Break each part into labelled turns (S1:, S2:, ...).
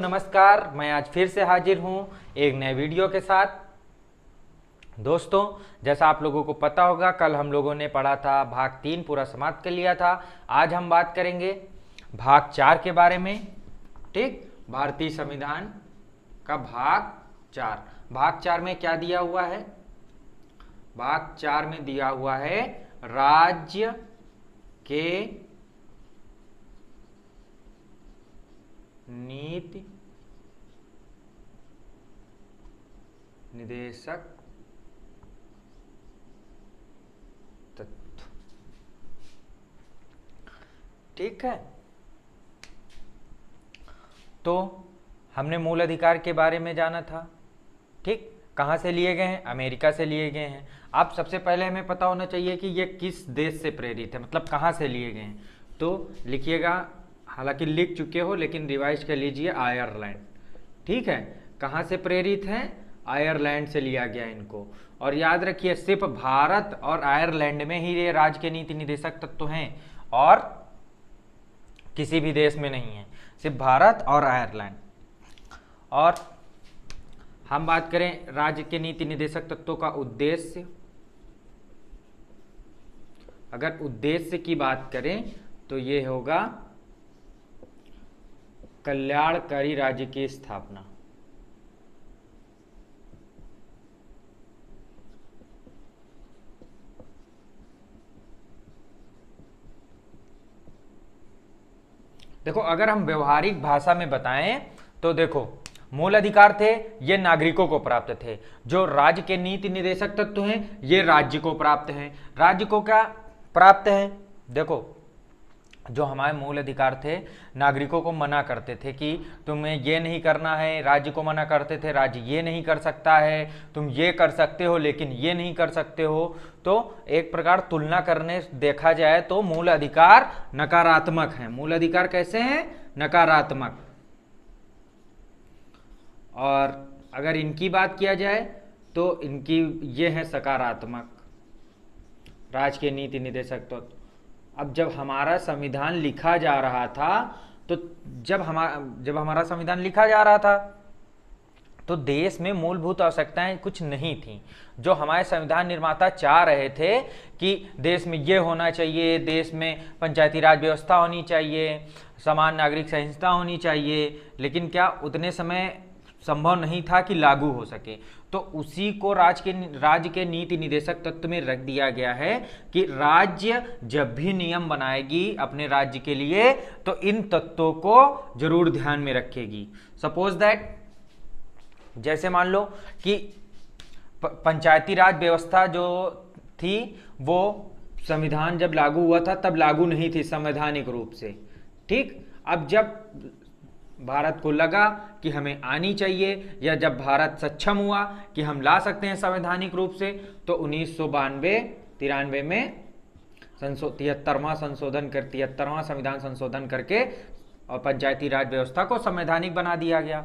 S1: नमस्कार। मैं आज फिर से हाजिर हूँ एक नए वीडियो के साथ। दोस्तों, जैसा आप लोगों को पता होगा, कल हम लोगों ने पढ़ा था भाग 3 पूरा समाप्त कर लिया था। आज हम बात करेंगे भाग 4 के बारे में। ठीक, भारतीय संविधान का भाग 4। भाग 4 में क्या दिया हुआ है? भाग 4 में दिया हुआ है राज्य के नीति निदेशक तत्व। ठीक है, तो हमने मूल अधिकार के बारे में जाना था। ठीक, कहाँ से लिए गए हैं? अमेरिका से लिए गए हैं। अब सबसे पहले हमें पता होना चाहिए कि ये किस देश से प्रेरित है, मतलब कहाँ से लिए गए हैं। तो लिखिएगा, हालांकि लिख चुके हो लेकिन रिवाइज कर लीजिए, आयरलैंड। ठीक है, कहाँ से प्रेरित हैं? आयरलैंड से लिया गया इनको। और याद रखिए, सिर्फ भारत और आयरलैंड में ही ये राज्य के नीति निदेशक तत्व हैं और किसी भी देश में नहीं है, सिर्फ भारत और आयरलैंड। और हम बात करें राज्य के नीति निदेशक तत्वों का उद्देश्य। अगर उद्देश्य की बात करें तो ये होगा कल्याणकारी राज्य की स्थापना। देखो, अगर हम व्यवहारिक भाषा में बताएं तो देखो, मूल अधिकार थे ये नागरिकों को प्राप्त थे। जो राज्य के नीति निदेशक तत्व हैं ये राज्य को प्राप्त हैं। राज्य को क्या प्राप्त है? देखो, जो हमारे मूल अधिकार थे नागरिकों को मना करते थे कि तुम्हें ये नहीं करना है, राज्य को मना करते थे राज्य ये नहीं कर सकता है, तुम ये कर सकते हो लेकिन ये नहीं कर सकते हो। तो एक प्रकार तुलना करने देखा जाए तो मूल अधिकार नकारात्मक हैं। मूल अधिकार कैसे हैं? नकारात्मक। और अगर इनकी बात किया जाए तो इनकी ये है सकारात्मक, राज्य के नीति निदेशक तत्व। अब जब हमारा संविधान लिखा जा रहा था तो जब हमारा संविधान लिखा जा रहा था तो देश में मूलभूत आवश्यकताएं कुछ नहीं थी। जो हमारे संविधान निर्माता चाह रहे थे कि देश में ये होना चाहिए, देश में पंचायती राज व्यवस्था होनी चाहिए, समान नागरिक संहिता होनी चाहिए, लेकिन क्या उतने समय संभव नहीं था कि लागू हो सके। तो उसी को राज्य के नीति निदेशक तत्व में रख दिया गया है कि राज्य जब भी नियम बनाएगी अपने राज्य के लिए तो इन तत्वों को जरूर ध्यान में रखेगी। सपोज दैट, जैसे मान लो कि पंचायती राज व्यवस्था जो थी वो संविधान जब लागू हुआ था तब लागू नहीं थी संवैधानिक रूप से। ठीक, अब जब भारत को लगा कि हमें आनी चाहिए, या जब भारत सक्षम हुआ कि हम ला सकते हैं संवैधानिक रूप से, तो 1992-93 में 73वां संविधान संशोधन करके और पंचायती राज व्यवस्था को संवैधानिक बना दिया गया।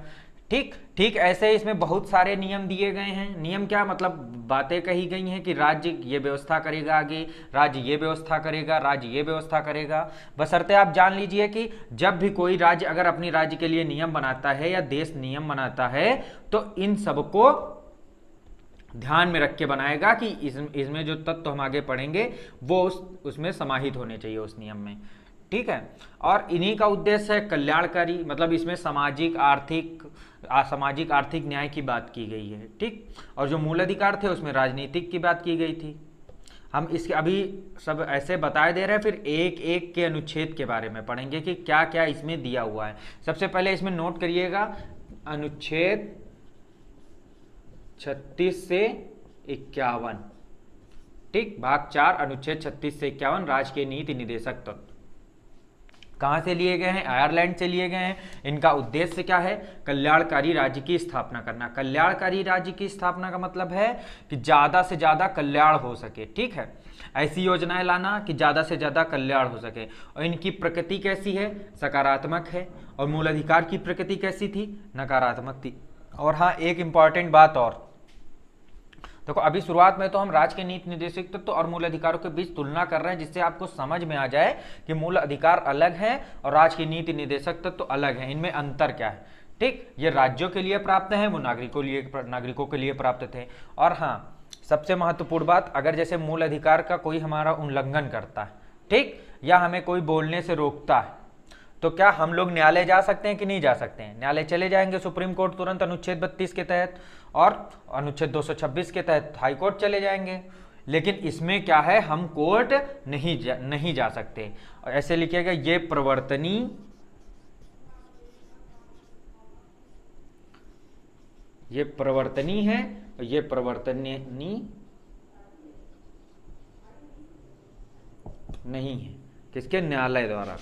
S1: ठीक ऐसे इसमें बहुत सारे नियम दिए गए हैं। नियम क्या मतलब? बातें कही गई हैं कि राज्य ये व्यवस्था करेगा, आगे राज्य ये व्यवस्था करेगा, राज्य ये व्यवस्था करेगा। बशर्ते आप जान लीजिए कि जब भी कोई राज्य अगर अपनी राज्य के लिए नियम बनाता है या देश नियम बनाता है तो इन सबको ध्यान में रख के बनाएगा कि इसमें जो तत्व हम आगे पढ़ेंगे वो उसमें समाहित होने चाहिए उस नियम में। ठीक है, और इन्हीं का उद्देश्य है कल्याणकारी, मतलब इसमें सामाजिक आर्थिक न्याय की बात की गई है। ठीक, और जो मूल अधिकार थे उसमें राजनीतिक की बात की गई थी। हम इसके अभी सब ऐसे बताए दे रहे हैं, फिर एक एक के अनुच्छेद के बारे में पढ़ेंगे कि क्या क्या इसमें दिया हुआ है। सबसे पहले इसमें नोट करिएगा, अनुच्छेद 36 से 51। ठीक, भाग 4 अनुच्छेद 36 से 51 राज्य के नीति निदेशक तत्व कहाँ से लिए गए हैं? आयरलैंड से लिए गए हैं। इनका उद्देश्य क्या है? कल्याणकारी राज्य की स्थापना करना। कल्याणकारी राज्य की स्थापना का मतलब है कि ज़्यादा से ज़्यादा कल्याण हो सके। ठीक है, ऐसी योजनाएं लाना कि ज़्यादा से ज़्यादा कल्याण हो सके। और इनकी प्रकृति कैसी है? सकारात्मक है। और मूल अधिकार की प्रकृति कैसी थी? नकारात्मक थी। और हाँ, एक इंपॉर्टेंट बात और, देखो अभी शुरुआत में तो हम राज्य के नीति निदेशक तत्व और मूल अधिकारों के बीच तुलना कर रहे हैं, जिससे आपको समझ में आ जाए कि मूल अधिकार अलग है और राज्य के नीति निदेशक तत्व अलग है, इनमें अंतर क्या है। ठीक, ये राज्यों के लिए प्राप्त है, वो नागरिकों के लिए प्राप्त थे। और हाँ, सबसे महत्वपूर्ण बात, अगर जैसे मूल अधिकार का कोई हमारा उल्लंघन करता है, ठीक, या हमें कोई बोलने से रोकता है, तो क्या हम लोग न्यायालय जा सकते हैं कि नहीं जा सकते हैं? न्यायालय चले जाएंगे सुप्रीम कोर्ट तुरंत, अनुच्छेद 32 के तहत, और अनुच्छेद 226 के तहत हाई कोर्ट चले जाएंगे। लेकिन इसमें क्या है, हम कोर्ट नहीं जा सकते। ऐसे लिखिएगा, ये प्रवर्तनी है, ये प्रवर्तनी नहीं है, किसके? न्यायालय द्वारा।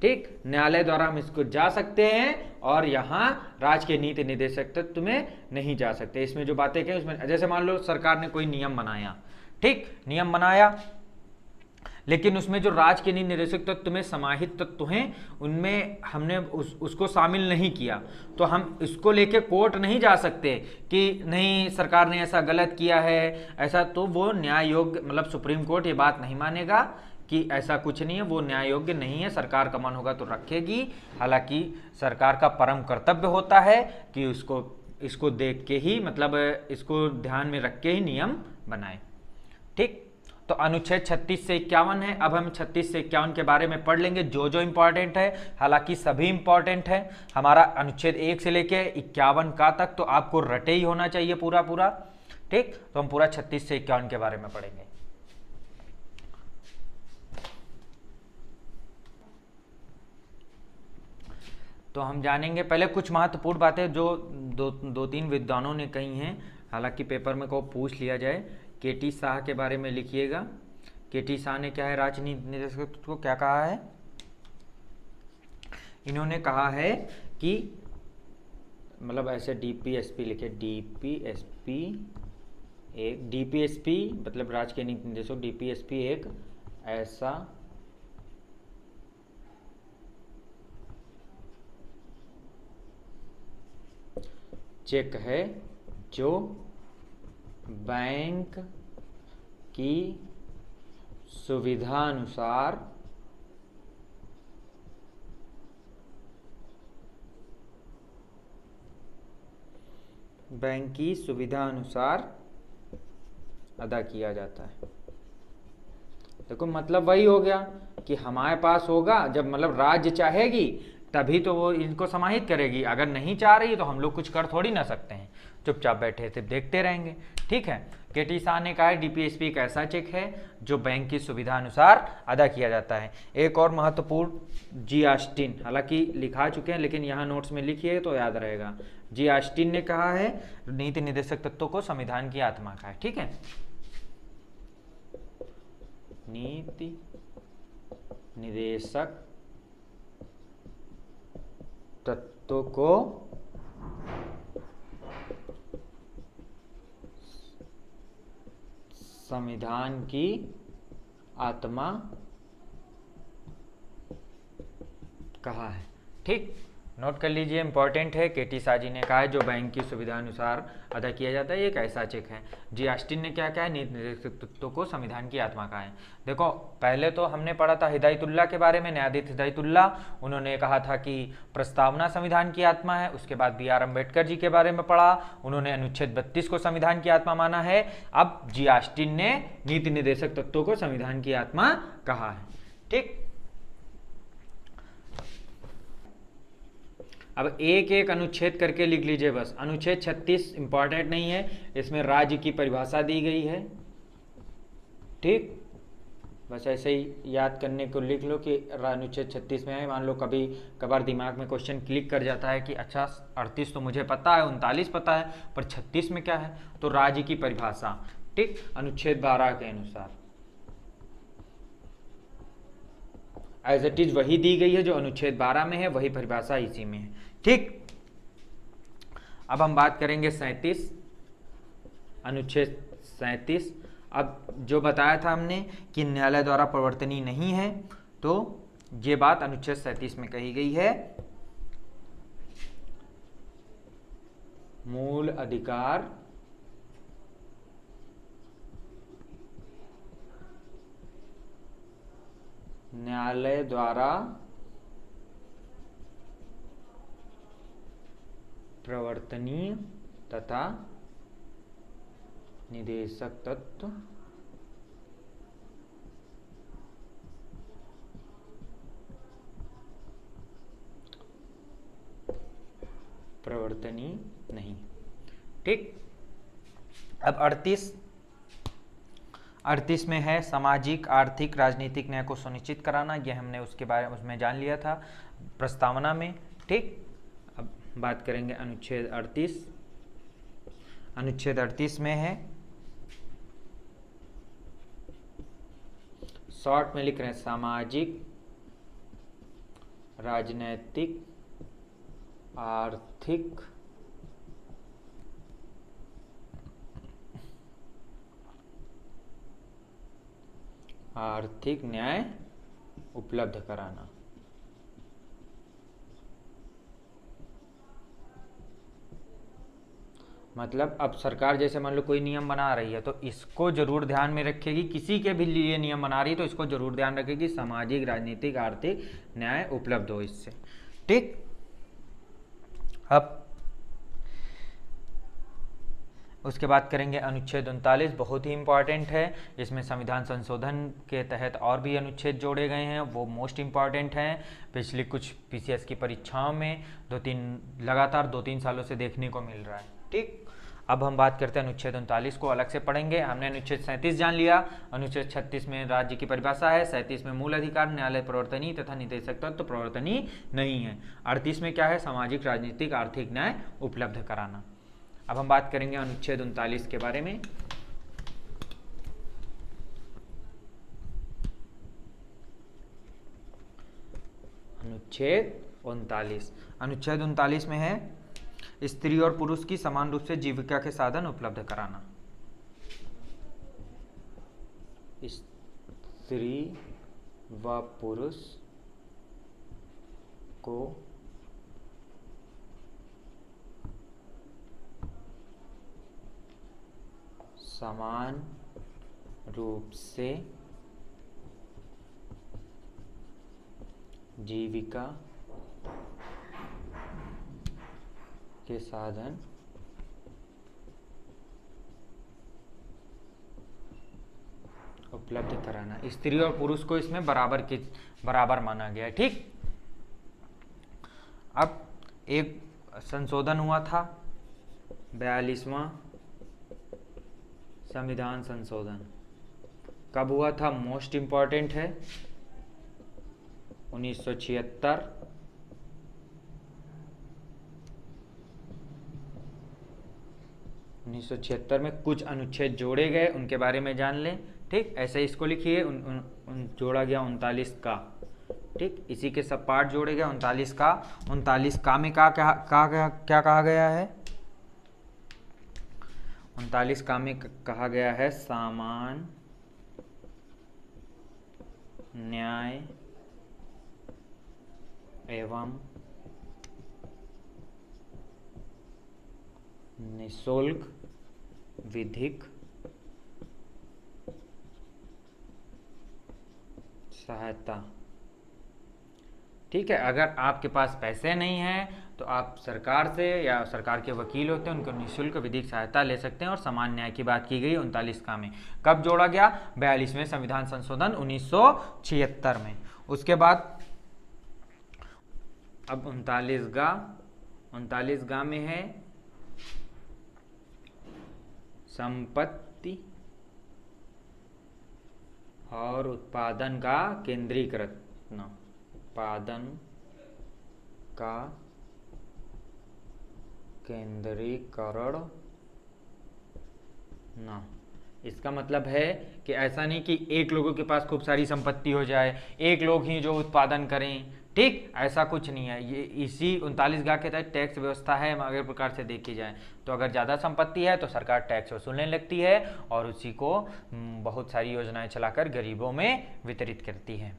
S1: ठीक, न्यायालय द्वारा हम इसको जा सकते हैं, और यहां राज्य के नीति निदेशक तत्व में नहीं जा सकते। इसमें जो बातें कहें उसमें, जैसे मान लो सरकार ने कोई नियम बनाया, ठीक, नियम बनाया, लेकिन उसमें जो राज्य के नीति निदेशक तत्व में समाहित तत्व हैं, उनमें हमने उसको शामिल नहीं किया, तो हम इसको लेके कोर्ट नहीं जा सकते कि नहीं सरकार ने ऐसा गलत किया है, ऐसा। तो वो न्याय योग्य, मतलब सुप्रीम कोर्ट ये बात नहीं मानेगा कि ऐसा कुछ नहीं है, वो न्याय योग्य नहीं है, सरकार का मन होगा तो रखेगी। हालांकि सरकार का परम कर्तव्य होता है कि इसको देख के ही, मतलब इसको ध्यान में रख के ही नियम बनाए। ठीक, तो अनुच्छेद 36 से 51 है। अब हम 36 से 51 के बारे में पढ़ लेंगे, जो जो इंपॉर्टेंट है, हालांकि सभी इंपॉर्टेंट है। हमारा अनुच्छेद 1 से लेके 51 का तक तो आपको रटे ही होना चाहिए पूरा पूरा। ठीक, तो हम पूरा 36 से 51 के बारे में पढ़ेंगे। तो हम जानेंगे पहले कुछ महत्वपूर्ण बातें जो दो तीन विद्वानों ने कही हैं, हालांकि पेपर में को पूछ लिया जाए। केटी शाह के बारे में लिखिएगा। केटी शाह ने क्या है, राजनीति निदेशक को क्या कहा है? इन्होंने कहा है कि, मतलब ऐसे डीपीएसपी लिखे, डीपीएसपी मतलब राज्य के नीति निदेशक, डीपीएसपी एक ऐसा चेक है जो बैंक की सुविधानुसार अदा किया जाता है। देखो, मतलब वही हो गया कि हमारे पास होगा, जब मतलब राज्य चाहेगी तभी तो वो इनको समाहित करेगी, अगर नहीं चाह रही तो हम लोग कुछ कर थोड़ी ना सकते हैं, चुपचाप बैठे सिर्फ देखते रहेंगे। ठीक है, केटी शाह ने कहा है डीपीएसपी एक ऐसा चेक है जो बैंक की सुविधा अनुसार अदा किया जाता है। एक और महत्वपूर्ण, जी ऑस्टिन, हालांकि लिखा चुके हैं लेकिन यहाँ नोट्स में लिखिए तो याद रहेगा। जी ऑस्टिन ने कहा है नीति निदेशक तत्वों को संविधान की आत्मा का है। ठीक है, नीति निदेशक तत्वों को संविधान की आत्मा कहा है। ठीक, नोट कर लीजिए, इंपॉर्टेंट है। केटी शाह जी ने कहा है जो बैंक की सुविधा अनुसार अदा किया जाता है, एक ऐसा चेक है। जी ऑस्टिन ने क्या कहा है, नीति निदेशक तत्वों को संविधान की आत्मा कहा है। देखो, पहले तो हमने पढ़ा था हिदायतुल्लाह के बारे में, न्यायाधीश हिदायतुल्लाह, उन्होंने कहा था कि प्रस्तावना संविधान की आत्मा है। उसके बाद बी आर अम्बेडकर जी के बारे में पढ़ा, उन्होंने अनुच्छेद 32 को संविधान की आत्मा माना है। अब जी ऑस्टिन ने नीति निदेशक तत्वों को संविधान की आत्मा कहा है। ठीक, अब एक एक अनुच्छेद करके लिख लीजिए बस। अनुच्छेद 36 इंपॉर्टेंट नहीं है, इसमें राज्य की परिभाषा दी गई है। ठीक, बस ऐसे ही याद करने को लिख लो कि अनुच्छेद 36 में है। मान लो कभी कभार दिमाग में क्वेश्चन क्लिक कर जाता है कि अच्छा 38 तो मुझे पता है, 39 पता है, पर 36 में क्या है, तो राज्य की परिभाषा। ठीक, अनुच्छेद 12 के अनुसार एज इट इज वही दी गई है जो अनुच्छेद 12 में है, वही परिभाषा इसी में है। ठीक, अब हम बात करेंगे 37, अनुच्छेद 37। अब जो बताया था हमने कि न्यायालय द्वारा प्रवर्तनीय नहीं है, तो ये बात अनुच्छेद 37 में कही गई है। मूल अधिकार न्यायालय द्वारा प्रवर्तनीय तथा निदेशक तत्व प्रवर्तनीय नहीं। ठीक, अब 38 में है सामाजिक आर्थिक राजनीतिक न्याय को सुनिश्चित कराना। यह हमने उसमें जान लिया था प्रस्तावना में। ठीक, अब बात करेंगे अनुच्छेद 38। अनुच्छेद 38 में है, शॉर्ट में लिख रहे हैं, सामाजिक राजनैतिक आर्थिक न्याय उपलब्ध कराना। मतलब अब सरकार जैसे मान लो कोई नियम बना रही है तो इसको जरूर ध्यान में रखेगी, किसी के भी लिए नियम बना रही है तो इसको जरूर ध्यान रखेगी सामाजिक राजनीतिक आर्थिक न्याय उपलब्ध हो इससे। ठीक, अब उसके बाद करेंगे अनुच्छेद 39, बहुत ही इंपॉर्टेंट है। इसमें संविधान संशोधन के तहत और भी अनुच्छेद जोड़े गए हैं, वो मोस्ट इंपॉर्टेंट हैं। पिछली कुछ पीसीएस की परीक्षाओं में लगातार 2-3 सालों से देखने को मिल रहा है। ठीक, अब हम बात करते हैं अनुच्छेद 39 को अलग से पढ़ेंगे। हमने अनुच्छेद 37 जान लिया। अनुच्छेद 36 में राज्य की परिभाषा है। 37 में मूल अधिकार, न्यायालय प्रवर्तनीय तथा निदेशक तत्व तो प्रवर्तनीय नहीं है। 38 में क्या है, सामाजिक राजनीतिक आर्थिक न्याय उपलब्ध कराना। अब हम बात करेंगे अनुच्छेद 39 के बारे में। अनुच्छेद 39 में है स्त्री और पुरुष की समान रूप से जीविका के साधन उपलब्ध कराना। स्त्री व पुरुष को समान रूप से जीविका के साधन उपलब्ध कराना। स्त्री और पुरुष को इसमें बराबर माना गया है। ठीक, अब एक संशोधन हुआ था, 42वां संविधान संशोधन। कब हुआ था, मोस्ट इंपॉर्टेंट है, 1976। 1976 में कुछ अनुच्छेद जोड़े गए, उनके बारे में जान लें। ठीक, ऐसे इसको लिखिए, जोड़ा गया 39 का। ठीक, इसी के सब पार्ट जोड़े गए 39 का। 39 का में क्या कहा गया है, 39 का में कहा गया है समान न्याय एवं निःशुल्क विधिक सहायता। ठीक है, अगर आपके पास पैसे नहीं हैं तो आप सरकार से या सरकार के वकील होते हैं उनको निःशुल्क विधिक सहायता ले सकते हैं। और समान न्याय की बात की गई 39 का में। कब जोड़ा गया, 42वें संविधान संशोधन 1976 में। उसके बाद अब 39 गा में है संपत्ति और उत्पादन का केंद्रीकृत न, उत्पादन का केंद्रीकरण न। इसका मतलब है कि ऐसा नहीं कि एक लोगों के पास खूब सारी संपत्ति हो जाए, एक लोग ही जो उत्पादन करें। ठीक, ऐसा कुछ नहीं है। ये इसी 39 गा के तहत टैक्स व्यवस्था है। अगर प्रकार से देखी जाए तो अगर ज़्यादा संपत्ति है तो सरकार टैक्स वसूलने लगती है और उसी को बहुत सारी योजनाएं चलाकर गरीबों में वितरित करती है।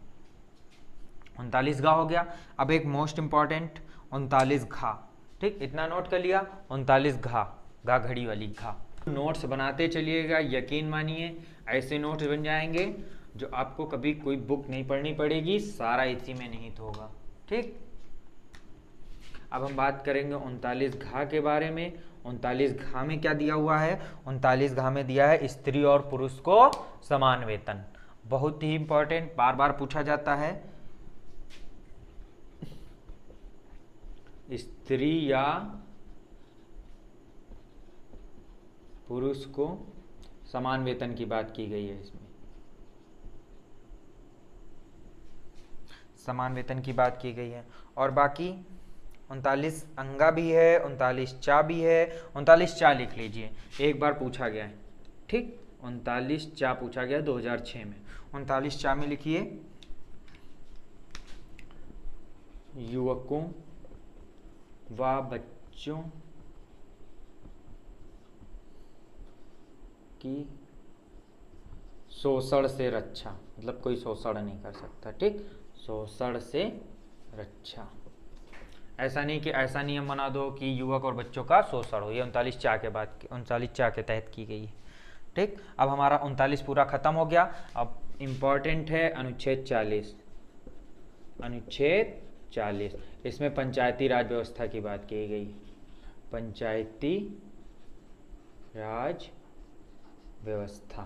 S1: 39 गा हो गया। अब एक मोस्ट इंपॉर्टेंट 39 घा। ठीक, इतना नोट कर लिया। 39 घा, घा घड़ी वाली घा। नोट्स बनाते चलिएगा, यकीन मानिए ऐसे नोट्स बन जाएंगे जो आपको कभी कोई बुक नहीं पढ़नी पड़ेगी, सारा इसी में निहित होगा। ठीक, अब हम बात करेंगे 39 घा के बारे में। 39 घा में क्या दिया हुआ है? 39 घा में दिया है स्त्री और पुरुष को समान वेतन। बहुत ही इंपॉर्टेंट, बार बार पूछा जाता है। स्त्री या पुरुष को समान वेतन की बात की गई है, इसमें समान वेतन की बात की गई है। और बाकी 39 अंगा भी है, 39 चा भी है। 39 चा लिख लीजिए, एक बार पूछा गया है, ठीक। 39 चा पूछा गया 2006 में। 39 चा में लिखिए युवकों व बच्चों की शोषण से रक्षा, मतलब कोई शोषण नहीं कर सकता, ठीक। शोषण से रक्षा। ऐसा नहीं कि ऐसा नियम बना दो कि युवक और बच्चों का शोषण हो। ये 39 चा के बाद 39 चा के तहत की गई है, ठीक। अब हमारा 39 पूरा खत्म हो गया। अब इम्पॉर्टेंट है अनुच्छेद 40। अनुच्छेद 40, इसमें पंचायती राज व्यवस्था की बात की गई। पंचायती राज व्यवस्था।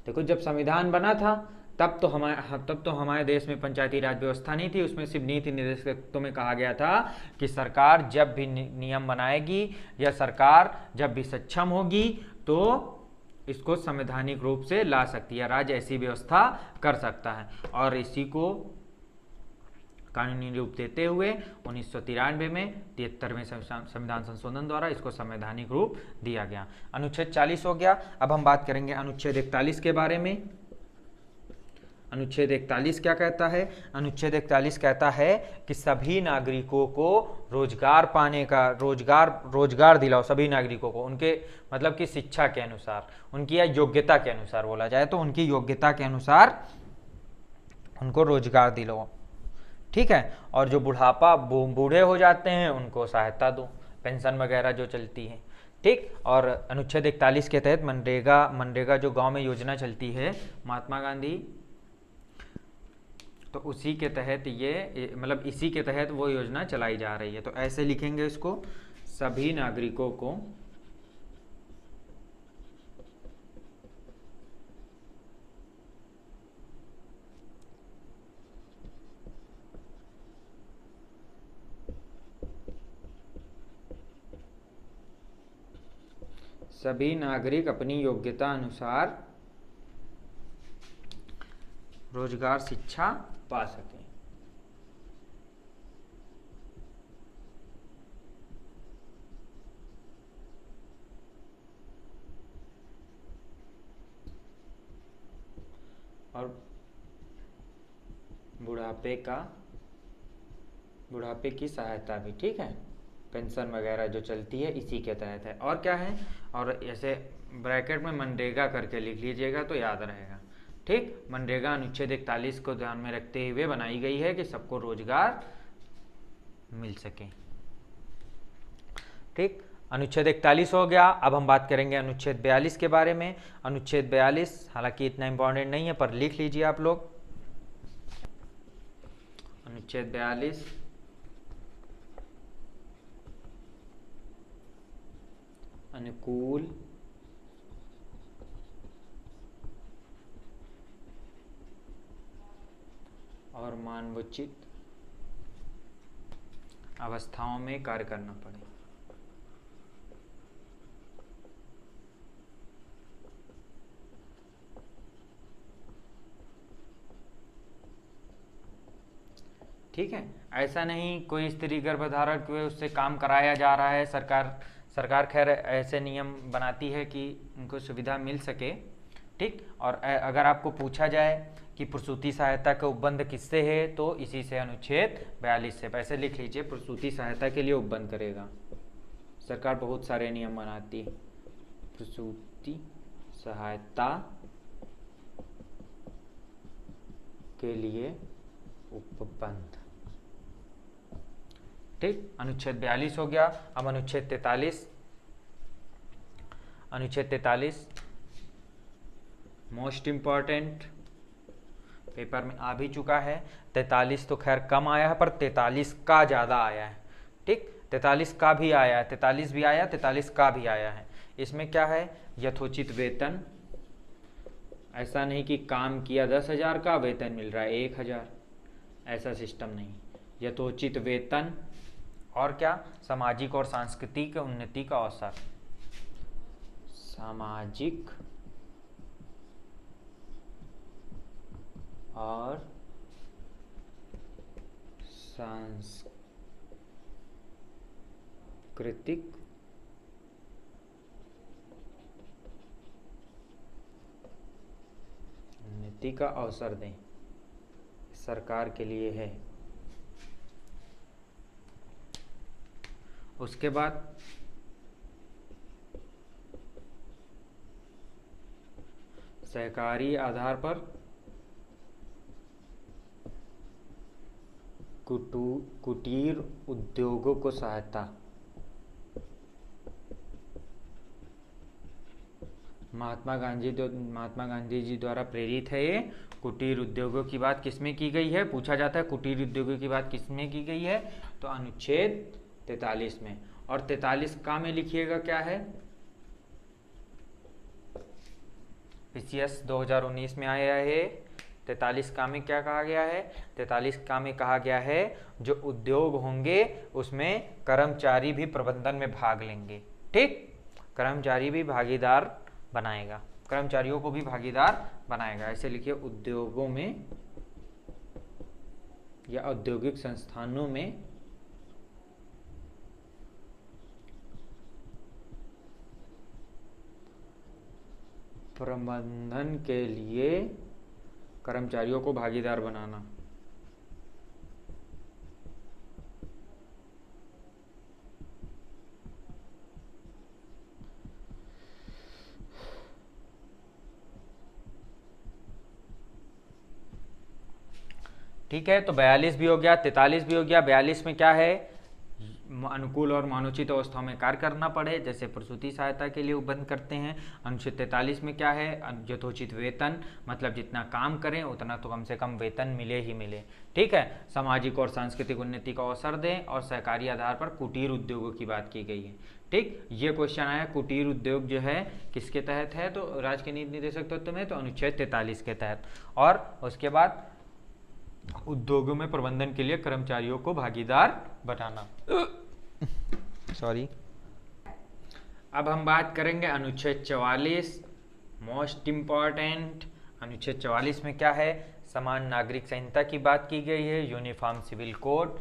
S1: देखो, जब संविधान बना था तब तो हमारे देश में पंचायती राज व्यवस्था नहीं थी। उसमें सिर्फ नीति निर्देशकों में कहा गया था कि सरकार जब भी नियम बनाएगी या सरकार जब भी सक्षम होगी तो इसको संवैधानिक रूप से ला सकती है, राज्य ऐसी व्यवस्था कर सकता है। और इसी को कानूनी रूप देते हुए 1993 में 73वें संविधान संशोधन द्वारा इसको संवैधानिक रूप दिया गया। अनुच्छेद 40 हो गया। अब हम बात करेंगे अनुच्छेद 41 के बारे में। अनुच्छेद 41 क्या कहता है? अनुच्छेद 41 कहता है कि सभी नागरिकों को रोजगार पाने का रोजगार दिलाओ। सभी नागरिकों को उनके मतलब कि शिक्षा के अनुसार, उनकी या योग्यता के अनुसार बोला जाए तो उनकी योग्यता के अनुसार उनको रोजगार दिलाओ, ठीक है। और जो बूढ़े हो जाते हैं उनको सहायता दो, पेंशन वगैरह जो चलती है, ठीक। और अनुच्छेद 41 के तहत मनरेगा जो गांव में योजना चलती है महात्मा गांधी, तो उसी के तहत ये मतलब इसी के तहत वो योजना चलाई जा रही है। तो ऐसे लिखेंगे इसको, सभी नागरिकों को सभी नागरिक अपनी योग्यता अनुसार रोजगार शिक्षा पा सकें। और बुढ़ापे की सहायता भी, ठीक है। पेंशन वगैरह जो चलती है इसी के तहत है। और क्या है? और ऐसे ब्रैकेट में मनरेगा करके लिख लीजिएगा तो याद रहेगा, ठीक। मनरेगा अनुच्छेद 41 को ध्यान में रखते हुए बनाई गई है कि सबको रोजगार मिल सके, ठीक। अनुच्छेद 41 हो गया। अब हम बात करेंगे अनुच्छेद 42 के बारे में। अनुच्छेद 42 हालांकि इतना इंपॉर्टेंट नहीं है पर लिख लीजिए आप लोग। अनुच्छेद 42 अनुकूल और मानवोचित अवस्थाओं में कार्य करना पड़े। ठीक है, ऐसा नहीं कोई स्त्री गर्भधारक हुए उससे काम कराया जा रहा है। सरकार खैर ऐसे नियम बनाती है कि उनको सुविधा मिल सके, ठीक। और अगर आपको पूछा जाए कि प्रसूति सहायता का उपबंध किससे है तो इसी से, अनुच्छेद 42 से। पैसे लिख लीजिए, प्रसूति सहायता के लिए उपबंध करेगा सरकार। बहुत सारे नियम बनाती है प्रसूति सहायता के लिए उपबंध, ठीक। अनुच्छेद 42 हो गया। अब अनुच्छेद 43। अनुच्छेद 43 मोस्ट इम्पॉर्टेंट, पेपर में आ भी चुका है। 43 तो खैर कम आया है पर 43 का ज़्यादा आया है, ठीक, 43 का भी आया है, 43 भी आया, 43 का भी आया है। इसमें क्या है, यथोचित वेतन, ऐसा नहीं कि काम किया 10,000 का वेतन मिल रहा है 1,000, ऐसा सिस्टम नहीं। यथोचित वेतन और क्या, सामाजिक और सांस्कृतिक उन्नति का अवसर, सामाजिक और सांस्कृतिक उन्नति का अवसर दें, सरकार के लिए है। उसके बाद सहकारी आधार पर कुटीर उद्योगों को सहायता, महात्मा गांधी जी द्वारा प्रेरित है ये। कुटीर उद्योगों की बात किसमें की गई है, पूछा जाता है कुटीर उद्योगों की बात किसमें की गई है, तो अनुच्छेद 43 में। और 43 का में लिखिएगा क्या है, पीसीएस 2019 में आया है। 43 का में क्या कहा गया है, 43 का में कहा गया है जो उद्योग होंगे उसमें कर्मचारी भी प्रबंधन में भाग लेंगे। ठीक, कर्मचारी भी भागीदार बनाएगा, कर्मचारियों को भी भागीदार बनाएगा, ऐसे लिखिए, उद्योगों में या औद्योगिक संस्थानों में प्रबंधन के लिए कर्मचारियों को भागीदार बनाना। ठीक है, तो 42 भी हो गया, 43 भी हो गया। 42 में क्या है, अनुकूल और मानोचित अवस्थाओं में कार्य करना पड़े, जैसे प्रसूति सहायता के लिए बंद करते हैं। अनुच्छेद 43 में क्या है, यथोचित वेतन, मतलब जितना काम करें उतना तो कम से कम वेतन मिले ही मिले। ठीक है, सामाजिक और सांस्कृतिक उन्नति का अवसर दें, और सहकारी आधार पर कुटीर उद्योगों की बात की गई है। ठीक, ये क्वेश्चन आया, कुटीर उद्योग जो है किसके तहत है, तो राज्य के नीति निर्देशक तत्व में, तो अनुच्छेद 43 के तहत। और उसके बाद उद्योगों में प्रबंधन के लिए कर्मचारियों को भागीदार बनाना। सॉरी। अब हम बात करेंगे अनुच्छेद 44, मोस्ट इंपॉर्टेंट। अनुच्छेद 44 में क्या है, समान नागरिक संहिता की बात की गई है, यूनिफॉर्म सिविल कोड,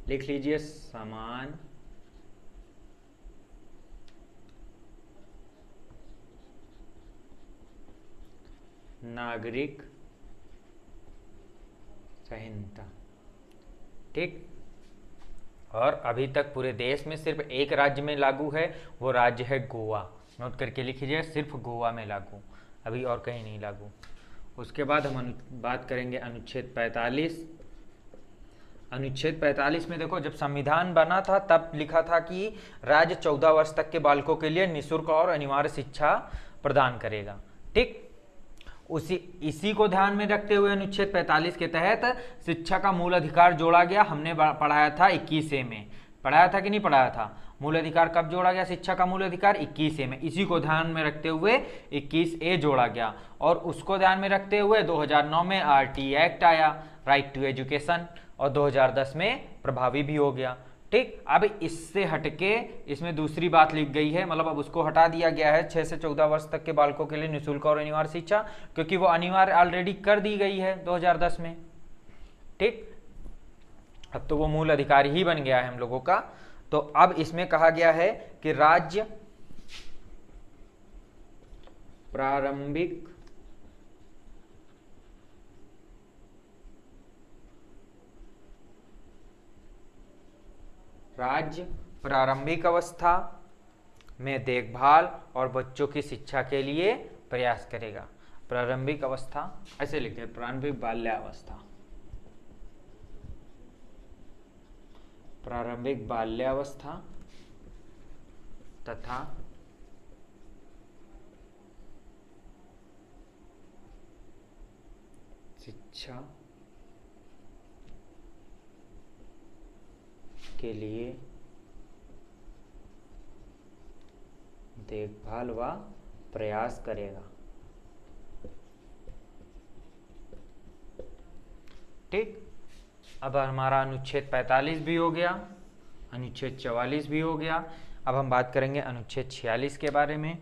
S1: लिख लीजिए, समान नागरिक संहिता। ठीक, और अभी तक पूरे देश में सिर्फ एक राज्य में लागू है, वो राज्य है गोवा। नोट करके लिखिए, सिर्फ गोवा में लागू, अभी और कहीं नहीं लागू। उसके बाद हम बात करेंगे अनुच्छेद 45। अनुच्छेद 45 में देखो, जब संविधान बना था तब लिखा था कि राज्य 14 वर्ष तक के बालकों के लिए निःशुल्क और अनिवार्य शिक्षा प्रदान करेगा। ठीक, इसी को ध्यान में रखते हुए अनुच्छेद 45 के तहत शिक्षा का मूल अधिकार जोड़ा गया। हमने पढ़ाया था 21A में, पढ़ाया था कि नहीं पढ़ाया था, मूल अधिकार कब जोड़ा गया, शिक्षा का मूल अधिकार 21A में। इसी को ध्यान में रखते हुए 21A जोड़ा गया, और उसको ध्यान में रखते हुए 2009 में RT एक्ट आया, राइट टू एजुकेशन, और 2010 में प्रभावी भी हो गया। ठीक, अब इससे हटके इसमें दूसरी बात लिख गई है, मतलब अब उसको हटा दिया गया है 6 से 14 वर्ष तक के बालकों के लिए निःशुल्क और अनिवार्य शिक्षा, क्योंकि वो अनिवार्य ऑलरेडी कर दी गई है 2010 में। ठीक, अब तो वो मूल अधिकार ही बन गया है हम लोगों का। तो अब इसमें कहा गया है कि राज्य प्रारंभिक अवस्था में देखभाल और बच्चों की शिक्षा के लिए प्रयास करेगा। प्रारंभिक अवस्था ऐसे लिखते, प्रारंभिक बाल्यावस्था, प्रारंभिक बाल्यावस्था तथा शिक्षा के लिए देखभाल व प्रयास करेगा। ठीक, अब हमारा अनुच्छेद 45 भी हो गया, अनुच्छेद 44 भी हो गया। अब हम बात करेंगे अनुच्छेद 46 के बारे में।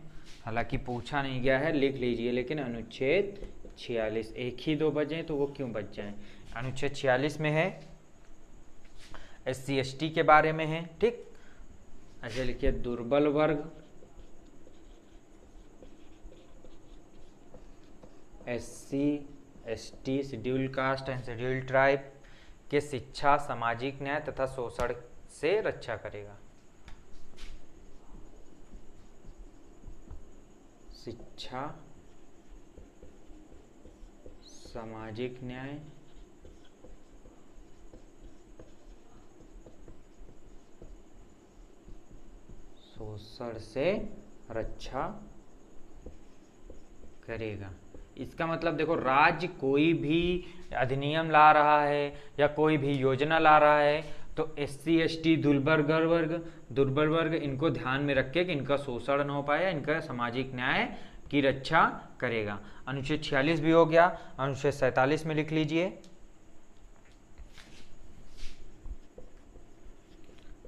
S1: हालांकि पूछा नहीं गया है, लिख लीजिए, लेकिन अनुच्छेद 46 एक ही दो बचे तो वो क्यों बच जाए। अनुच्छेद 46 में है SC/ST के बारे में है। ठीक, ऐसे लिखिए, दुर्बल वर्ग, SC/ST schedule caste and schedule tribe के शिक्षा, सामाजिक न्याय तथा शोषण से रक्षा करेगा। शिक्षा, सामाजिक न्याय, शोषण से रक्षा करेगा। इसका मतलब देखो, राज्य कोई भी अधिनियम ला रहा है या कोई भी योजना ला रहा है तो SC/ST दुर्बल वर्ग इनको ध्यान में रख के कि इनका शोषण न हो पाए, इनका सामाजिक न्याय की रक्षा करेगा। अनुच्छेद 46 भी हो गया। अनुच्छेद 47 में लिख लीजिए,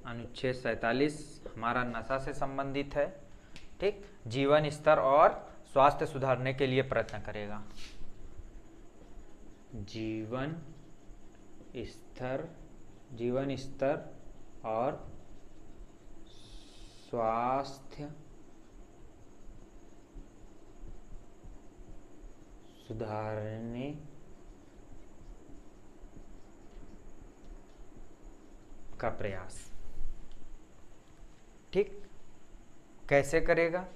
S1: अनुच्छेद 47 हमारा नशा से संबंधित है। ठीक, जीवन स्तर और स्वास्थ्य सुधारने के लिए प्रयत्न करेगा। जीवन स्तर और स्वास्थ्य सुधारने का प्रयास। ठीक, कैसे करेगा?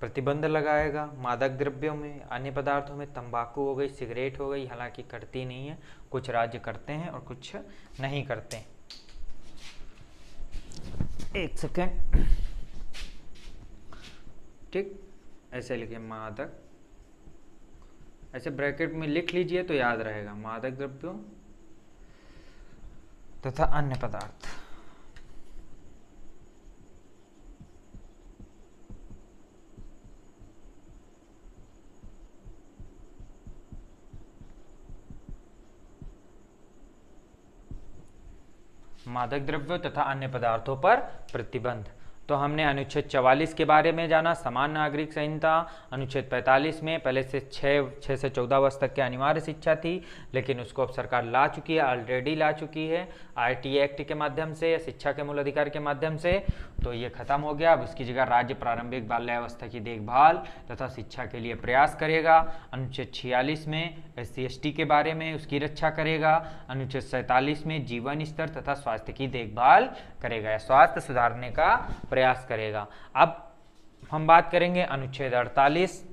S1: प्रतिबंध लगाएगा मादक द्रव्यों में, अन्य पदार्थों में, तंबाकू हो गई, सिगरेट हो गई, हालांकि करती नहीं है, कुछ राज्य करते हैं और कुछ नहीं करते। एक सेकेंड। ठीक, ऐसे लिखिए, मादक, ऐसे ब्रैकेट में लिख लीजिए तो याद रहेगा, मादक द्रव्यों तथा अन्य पदार्थ। मादक द्रव्यों तथा अन्य पदार्थों पर प्रतिबंध। तो हमने अनुच्छेद 44 के बारे में जाना, समान नागरिक संहिता। अनुच्छेद 45 में पहले से 6 से 14 वर्ष तक की अनिवार्य शिक्षा थी, लेकिन उसको अब सरकार ला चुकी है, ऑलरेडी ला चुकी है RT एक्ट के माध्यम से या शिक्षा के मूल अधिकार के माध्यम से। तो ये खत्म हो गया। अब इसकी जगह राज्य प्रारंभिक बाल्यावस्था की देखभाल तथा शिक्षा के लिए प्रयास करेगा। अनुच्छेद 46 में SC/ST के बारे में उसकी रक्षा करेगा। अनुच्छेद 47 में जीवन स्तर तथा स्वास्थ्य की देखभाल करेगा या स्वास्थ्य सुधारने का प्रयास करेगा। अब हम बात करेंगे अनुच्छेद 48।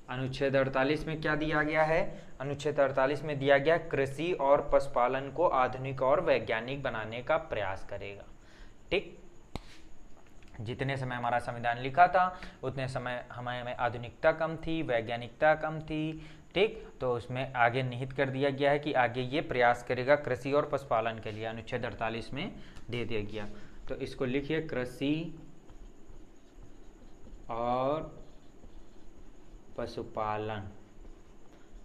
S1: अनुच्छेद 48 में क्या दिया गया है? अनुच्छेद 48 में दिया गया कृषि और पशुपालन को आधुनिक और वैज्ञानिक बनाने का प्रयास करेगा। ठीक, जितने समय हमारा संविधान लिखा था उतने समय हमें आधुनिकता कम थी, वैज्ञानिकता कम थी। ठीक, तो उसमें आगे निहित कर दिया गया है कि आगे ये प्रयास करेगा कृषि और पशुपालन के लिए। अनुच्छेद 48 में दे दिया गया, तो इसको लिखिए, कृषि और पशुपालन।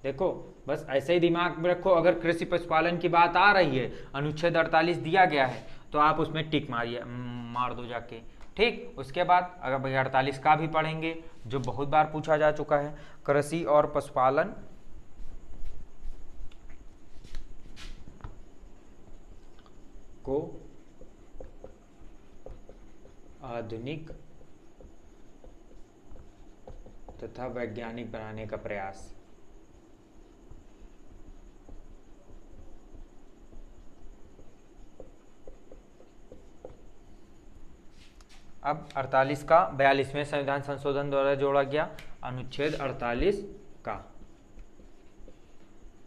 S1: देखो, बस ऐसे ही दिमाग में रखो, अगर कृषि पशुपालन की बात आ रही है, अनुच्छेद 48 दिया गया है, तो आप उसमें टिक मार दो जाके। ठीक, उसके बाद अगर भाई 48 का भी पढ़ेंगे, जो बहुत बार पूछा जा चुका है, कृषि और पशुपालन को आधुनिक तथा वैज्ञानिक बनाने का प्रयास। अब 48 का 42वें संविधान संशोधन द्वारा जोड़ा गया अनुच्छेद 48 का।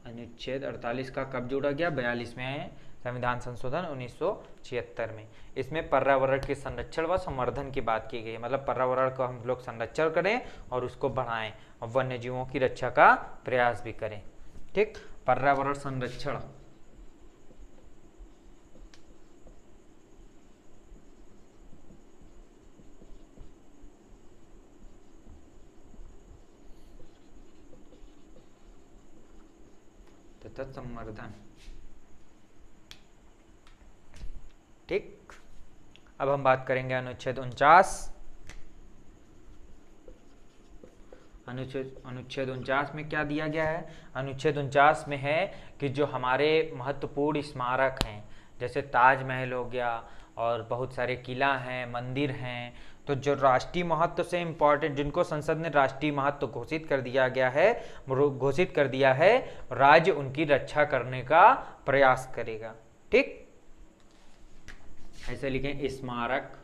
S1: अनुच्छेद 48 का कब जोड़ा गया? 42वें संविधान संशोधन 1976 में। इसमें पर्यावरण के संरक्षण व संवर्धन की बात की गई है, मतलब पर्यावरण को हम लोग संरक्षण करें और उसको बढ़ाएं और वन्य जीवों की रक्षा का प्रयास भी करें। ठीक, पर्यावरण संरक्षण सतत संवर्धन। ठीक, अब हम बात करेंगे अनुच्छेद 49। अनुच्छेद 49 में क्या दिया गया है? अनुच्छेद 49 में है कि जो हमारे महत्वपूर्ण स्मारक हैं, जैसे ताजमहल हो गया और बहुत सारे किला हैं, मंदिर हैं, तो जो राष्ट्रीय महत्व से इम्पोर्टेंट, जिनको संसद ने राष्ट्रीय महत्व घोषित कर दिया है, राज्य उनकी रक्षा करने का प्रयास करेगा। ठीक, ऐसे लिखें, स्मारक,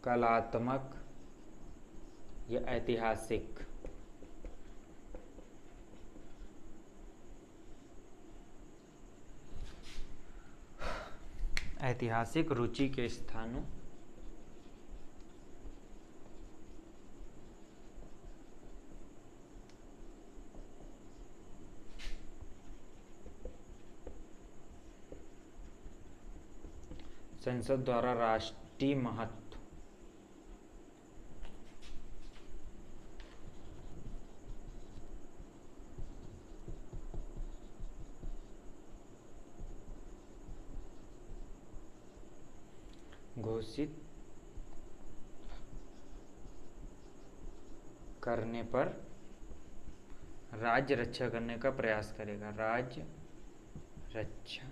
S1: कलात्मक या ऐतिहासिक, ऐतिहासिक रुचि के स्थानों संसद द्वारा राष्ट्रीय महत्व घोषित करने पर राज्य रक्षा करने का प्रयास करेगा। राज्य रक्षा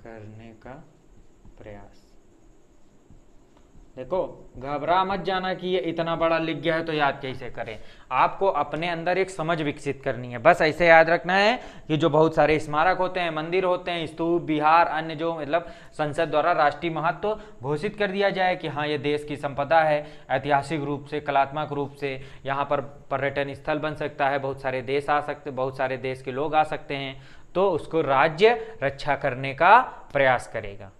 S1: करने का प्रयास। देखो, घबरा मत जाना कि ये इतना बड़ा लिख गया है तो याद कैसे करें। आपको अपने अंदर एक समझ विकसित करनी है। बस ऐसे याद रखना है कि जो बहुत सारे स्मारक होते हैं, मंदिर होते हैं, स्तूप, विहार, अन्य जो मतलब संसद द्वारा राष्ट्रीय महत्व घोषित कर दिया जाए कि हाँ ये देश की संपदा है, ऐतिहासिक रूप से, कलात्मक रूप से यहाँ पर पर्यटन स्थल बन सकता है, बहुत सारे देश आ सकते, बहुत सारे देश के लोग आ सकते हैं, तो उसको राज्य रक्षा करने का प्रयास करेगा।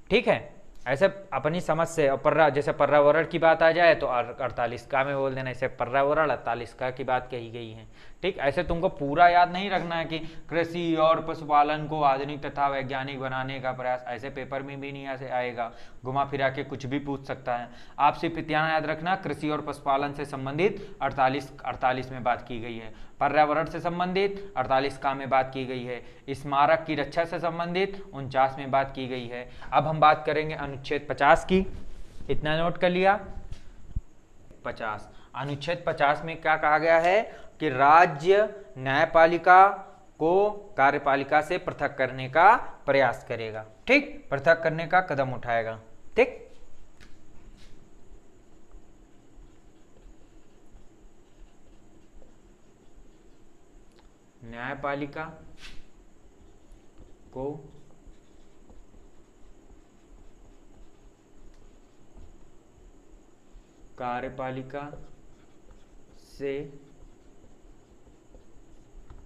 S1: ठीक है, ऐसे अपनी समझ से जैसे पर्यावरण की बात आ जाए तो 48 का में बोल देना, ऐसे पर्यावरण 48 का की बात कही गई है। ठीक, ऐसे तुमको पूरा याद नहीं रखना है कि कृषि और पशुपालन को आधुनिक तथा वैज्ञानिक बनाने का प्रयास, ऐसे पेपर में भी नहीं ऐसे आएगा, घुमा फिरा के कुछ भी पूछ सकता है। आप सिर्फ इतना याद रखना, कृषि और पशुपालन से संबंधित 48 में बात की गई है, पर्यावरण से संबंधित 48 का में बात की गई है, स्मारक की रक्षा से संबंधित 49 में बात की गई है। अब हम बात करेंगे अनुच्छेद 50 की। इतना नोट कर लिया? 50, अनुच्छेद 50 में क्या कहा गया है कि राज्य न्यायपालिका को कार्यपालिका से पृथक करने का प्रयास करेगा। ठीक, पृथक करने का कदम उठाएगा। ठीक, न्यायपालिका को कार्यपालिका से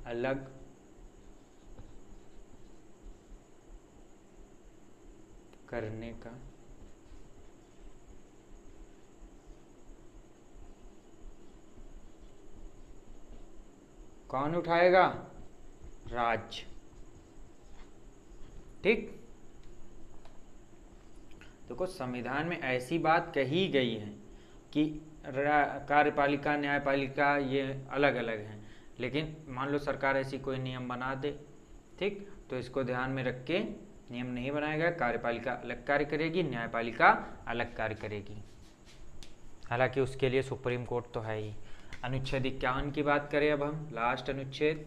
S1: अलग करने का कौन उठाएगा? राज्य। ठीक, देखो संविधान में ऐसी बात कही गई है कि कार्यपालिका न्यायपालिका ये अलग अलग हैं, लेकिन मान लो सरकार ऐसी कोई नियम बना दे, ठीक, तो इसको ध्यान में रख के नियम नहीं बनाया गया, कार्यपालिका अलग कार्य करेगी, न्यायपालिका अलग कार्य करेगी। हालांकि उसके लिए सुप्रीम कोर्ट तो है ही। अनुच्छेद 51 की बात करें अब हम, लास्ट अनुच्छेद,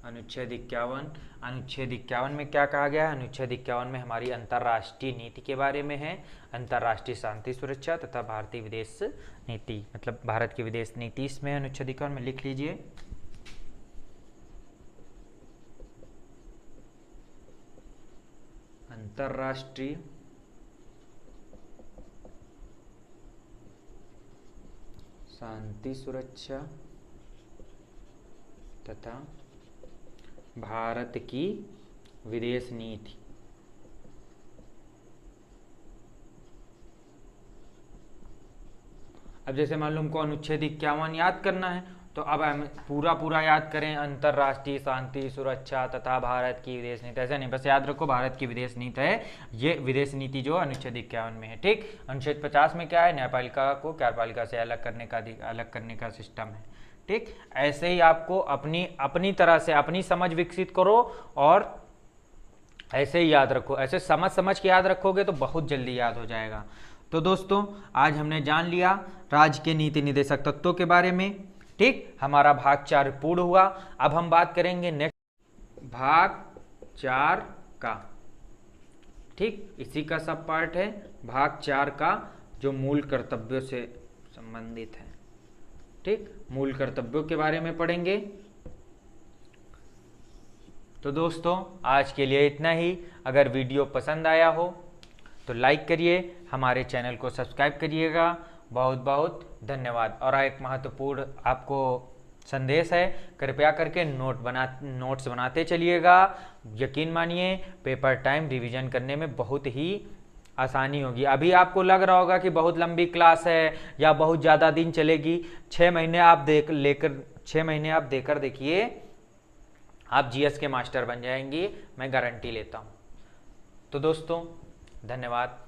S1: अनुच्छेद 51। अनुच्छेद 51 में क्या कहा गया है? अनुच्छेद 51 में हमारी अंतर्राष्ट्रीय नीति के बारे में है, अंतर्राष्ट्रीय शांति सुरक्षा तथा भारतीय विदेश नीति, मतलब भारत की विदेश नीति इसमें अनुच्छेद 51 में लिख लीजिए। अंतर्राष्ट्रीय शांति सुरक्षा तथा भारत की विदेश नीति। अब जैसे मान लो हमको अनुच्छेद 51 याद करना है, तो अब हम पूरा याद करें, अंतर्राष्ट्रीय शांति सुरक्षा तथा भारत की विदेश नीति, ऐसा नहीं, बस याद रखो भारत की विदेश नीति है ये, विदेश नीति जो अनुच्छेद 51 में है। ठीक, अनुच्छेद 50 में क्या है, न्यायपालिका को कार्यपालिका से अलग करने का सिस्टम है। ठीक, ऐसे ही आपको अपनी तरह से अपनी समझ विकसित करो और ऐसे ही याद रखो, ऐसे समझ के याद रखोगे तो बहुत जल्दी याद हो जाएगा। तो दोस्तों आज हमने जान लिया राज्य के नीति निदेशक तत्वों के बारे में। ठीक, हमारा भाग 4 पूर्ण हुआ। अब हम बात करेंगे नेक्स्ट भाग 4 का। ठीक, इसी का सब पार्ट है भाग 4 का, जो मूल कर्तव्यों से संबंधित है। ठीक, मूल कर्तव्यों के बारे में पढ़ेंगे। तो दोस्तों आज के लिए इतना ही। अगर वीडियो पसंद आया हो तो लाइक करिए, हमारे चैनल को सब्सक्राइब करिएगा। बहुत बहुत धन्यवाद। और एक महत्वपूर्ण आपको संदेश है, कृपया करके नोट्स बनाते चलिएगा। यकीन मानिए पेपर टाइम रिवीजन करने में बहुत ही आसानी होगी। अभी आपको लग रहा होगा कि बहुत लंबी क्लास है या बहुत ज़्यादा दिन चलेगी, 6 महीने आप देकर देखिए, आप जीएस के मास्टर बन जाएंगे, मैं गारंटी लेता हूँ। तो दोस्तों धन्यवाद।